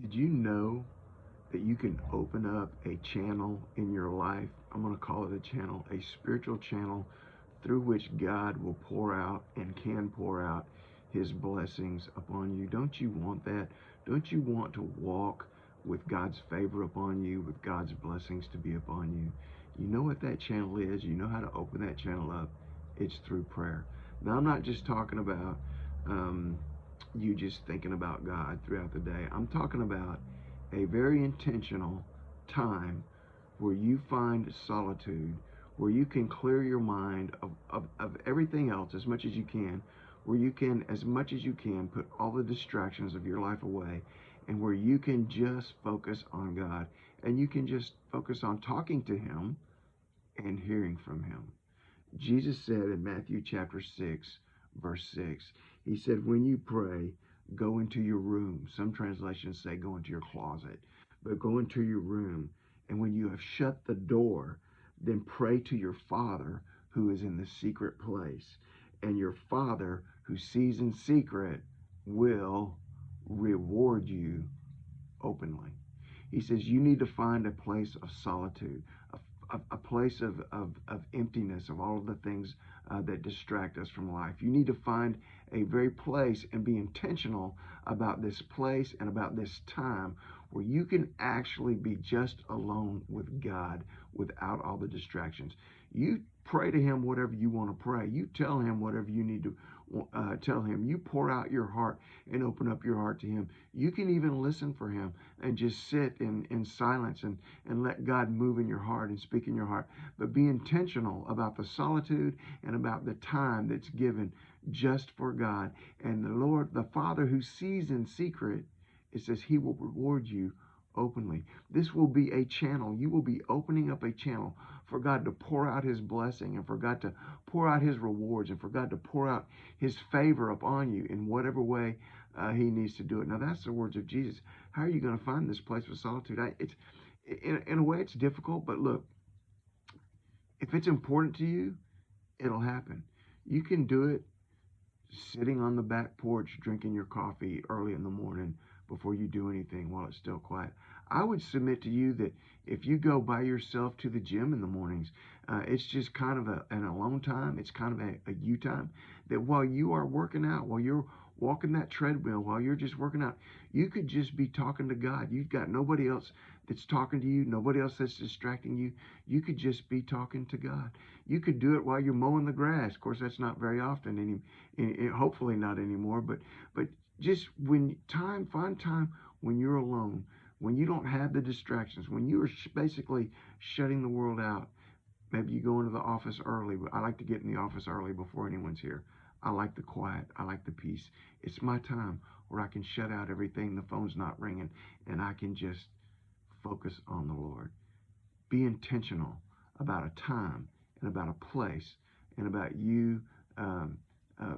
Did you know that you can open up a channel in your life? I'm going to call it a channel, a spiritual channel through which God will pour out and can pour out his blessings upon you. Don't you want that? Don't you want to walk with God's favor upon you, with God's blessings to be upon you? You know what that channel is. You know how to open that channel up. It's through prayer. Now, I'm not just talking about um, you just thinking about God throughout the day. I'm talking about a very intentional time where you find solitude, where you can clear your mind of everything else as much as you can, where you can, as much as you can, put all the distractions of your life away, and where you can just focus on God. And you can just focus on talking to him and hearing from him. Jesus said in Matthew chapter 6, verse 6, he said, when you pray, go into your room. Some translations say go into your closet, but go into your room. And when you have shut the door, then pray to your Father who is in the secret place. And your Father who sees in secret will reward you openly. He says you need to find a place of solitude, a place of emptiness, of all of the things that distract us from life. You need to find a very place and be intentional about this place and about this time where you can actually be just alone with God without all the distractions. You pray to him whatever you want to pray. You tell him whatever you need to tell him. You pour out your heart and open up your heart to him. You can even listen for him and just sit in silence and let God move in your heart and speak in your heart. But be intentional about the solitude and about the time that's given just for God. And the Lord, the Father who sees in secret, it says he will reward you openly. This will be a channel. You will be opening up a channel for God to pour out his blessing and for God to pour out his rewards and for God to pour out his favor upon you in whatever way he needs to do it. Now, that's the words of Jesus. How are you going to find this place of solitude? It's in a way, it's difficult, but look, if it's important to you, it'll happen. You can do it sitting on the back porch drinking your coffee early in the morning before you do anything while it's still quiet. I would submit to you that if you go by yourself to the gym in the mornings, it's just kind of an alone time. It's kind of a you time that while you are working out, while you're walking that treadmill, while you're just working out, you could just be talking to God. You've got nobody else that's talking to you, nobody else that's distracting you. You could just be talking to God. You could do it while you're mowing the grass. Of course, that's not very often hopefully not anymore, but just find time when you're alone, when you don't have the distractions, when you are basically shutting the world out. Maybe you go into the office early. I like to get in the office early before anyone's here. I like the quiet. I like the peace. It's my time where I can shut out everything. The phone's not ringing, and I can just focus on the Lord. Be intentional about a time and about a place and about you um, uh,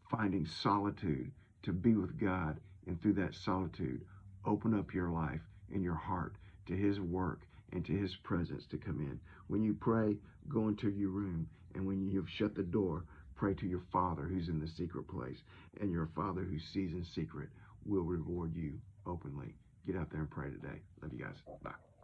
finding solitude to be with God, and through that solitude, open up your life and your heart to his work and to his presence to come in. When you pray, go into your room, and when you've shut the door, pray to your Father who's in the secret place, and your Father who sees in secret will reward you openly. Get out there and pray today. Love you guys. Bye.